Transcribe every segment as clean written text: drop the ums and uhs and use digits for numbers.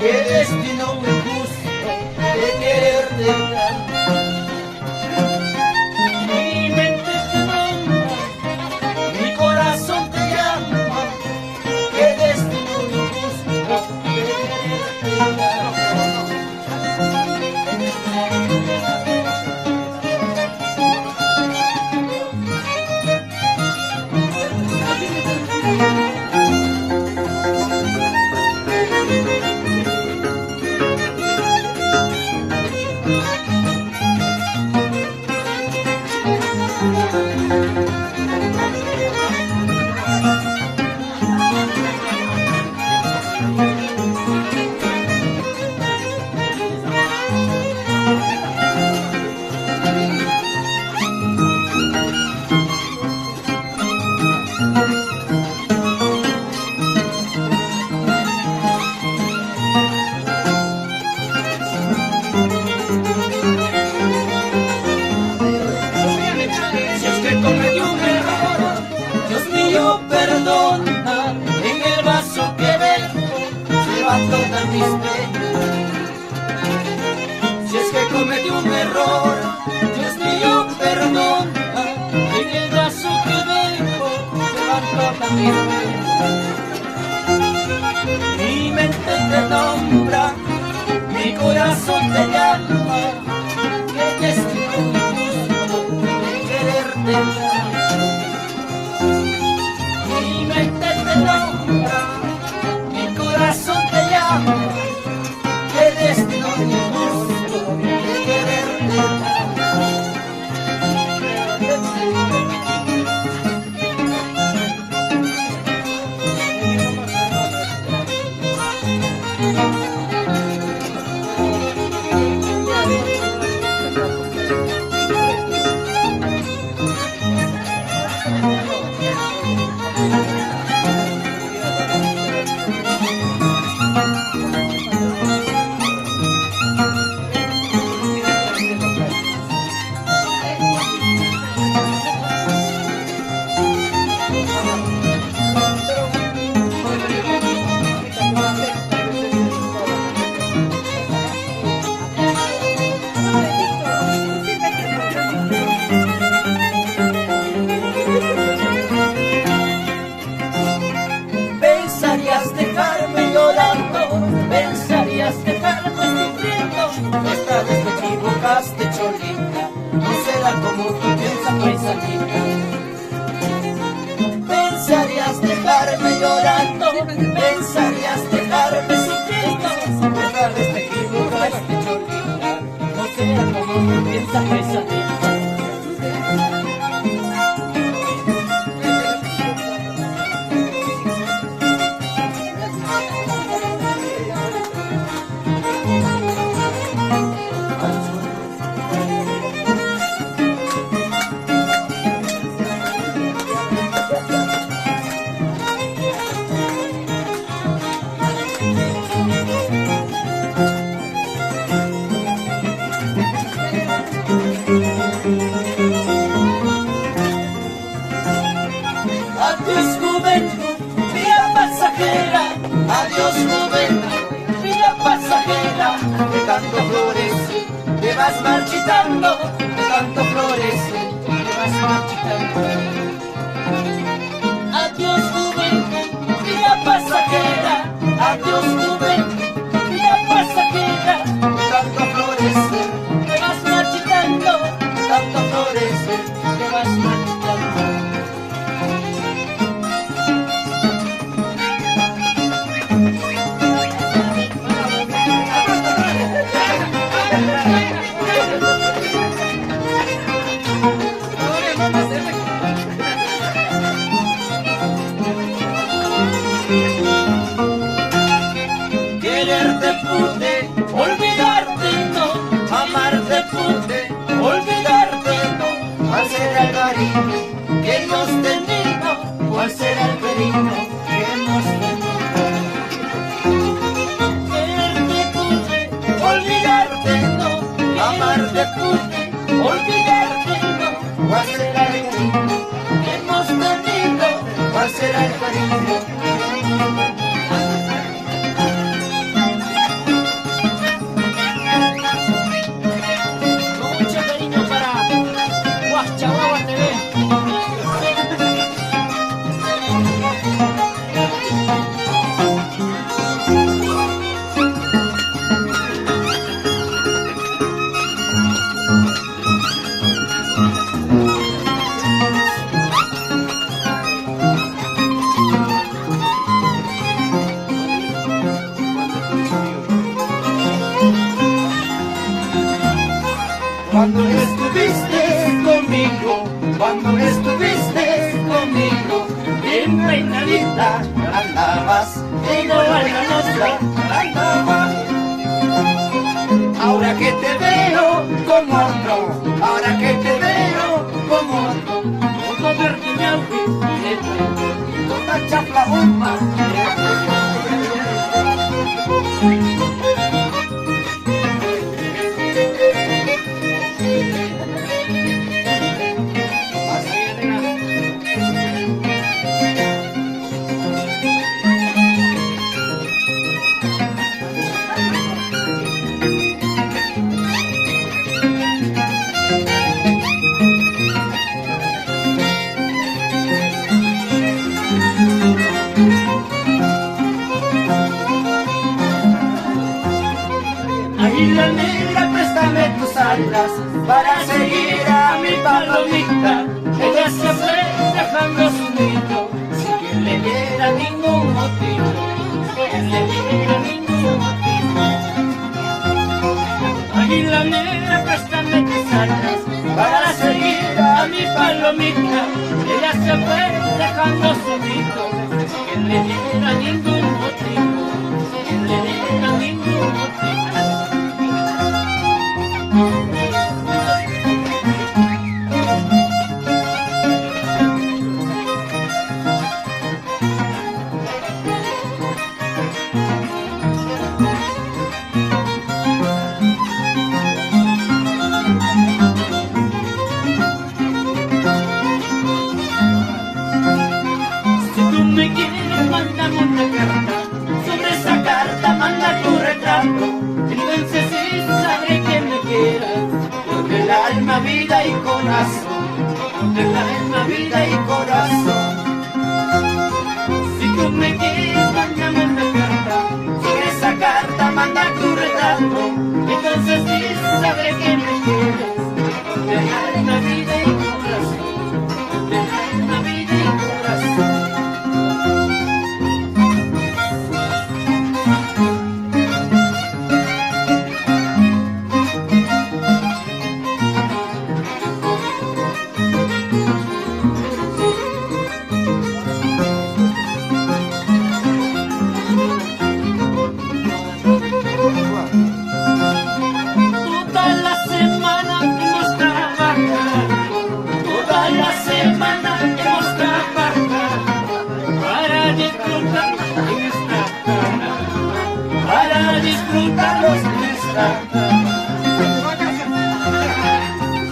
qué destino injusto de quererte tanto. Mi mente te nombra, mi corazón te llama, qué destino injusto de quererte tanto. Perdona, en el vaso que vengo se va toda mis penas. Si es que cometí un error, Dios mío, perdona, en el vaso que vengo se va toda mis penas. Mi mente te nombra, mi corazón te llama, qué destino injusto de quererte tanto. Mi mente te nombra, mi corazón te llama, qué destino injusto de quererte tanto. Pensarías dejarme llorando, pensarías dejarme sufriendo. Esta vez te equivocaste, cholita, no será como tú piensas, paisanita. Pensarías dejarme llorando, pensarías dejarme sufriendo. Esta vez te equivocaste, cholita, no será como tú piensas, paisanita. Adiós juventud, vida pasajera, adiós juventud, vida pasajera, de tanto florecer, te vas marchitando, de tanto florecer, te vas marchitando. Adiós juventud, vida pasajera, adiós juventud, vida pasajera, de tanto florecer, te vas marchitando, de tanto florecer, te vas marchitando. Quererte pude, olvidarte no, amarte pude, olvidarte no. ¿Cuál será el cariño que hemos tenido? ¿Cuál será el cariño que hemos tenido? Quererte pude, olvidarte no, amarte pude, olvidarte no. ¿Cuál será el cariño que hemos tenido? ¿Cuál será el cariño? cuando estuviste conmigo, cuando estuviste conmigo, bien peinadita andabas, y no a la nuestra andabas. Ahora que te veo con otro, ahora que te veo con otro, todo verde mi outfit, toda chafla bomba. Águila negra, préstame tus alas para seguir a mi palomita. Ella se fue dejando su nido sin que le diera ningún motivo, sin que le diera ningún motivo. Águila negra, préstame tus alas para seguir a mi palomita. Ella se fue dejando su nido sin que le diera ningún motivo, sin que le diera ningún motivo. Mándame una carta, sobre esa carta manda tu retrato, entonces sí sabré que me quieras, con el alma, vida y corazón, con el alma, vida y corazón. Si tú me quieres, mándame una carta, sobre esa carta manda tu retrato, entonces sí sabré que me quieras, con el alma, vida y corazón, con el alma, vida y corazón. Disfrutarlos en esta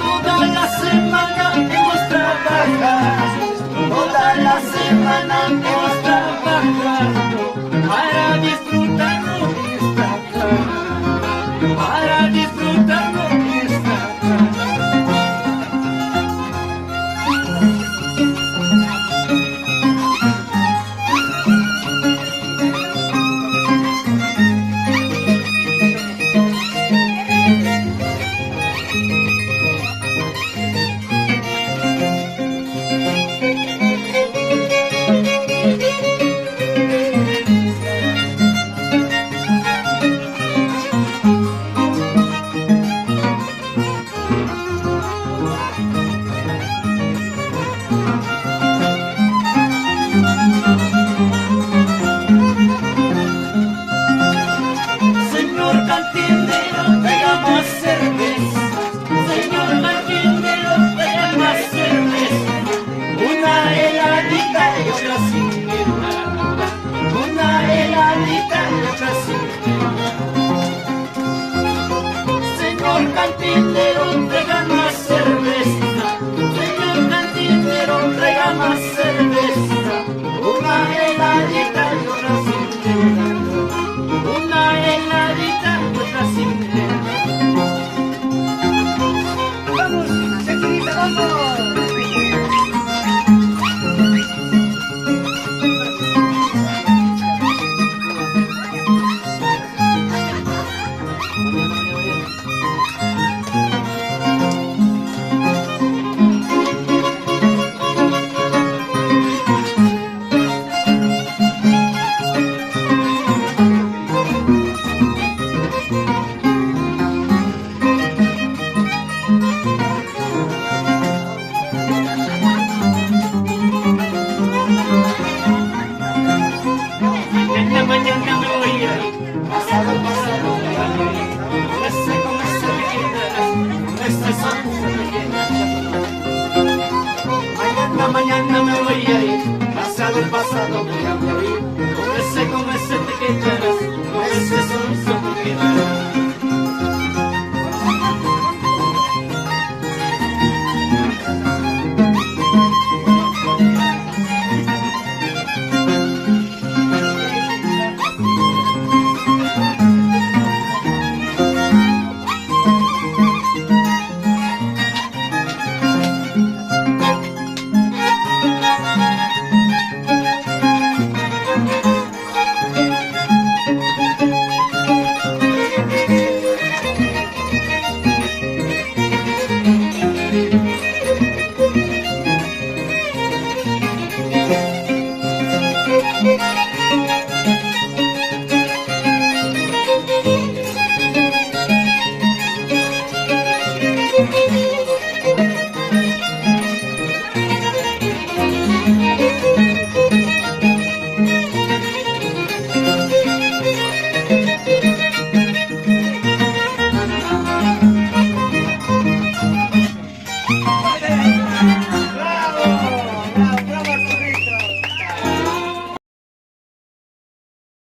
toda la semana hemos trabajado, toda la semana hemos trabajado para disfrutarlo en esta para disfrutarlo en esta cantinero, traiga más cerveza. Señor cantinero, traiga más cerveza. Una heladita y otra sin nada. Una heladita y otra sin nada. ¡Vamos, señorita, vamos!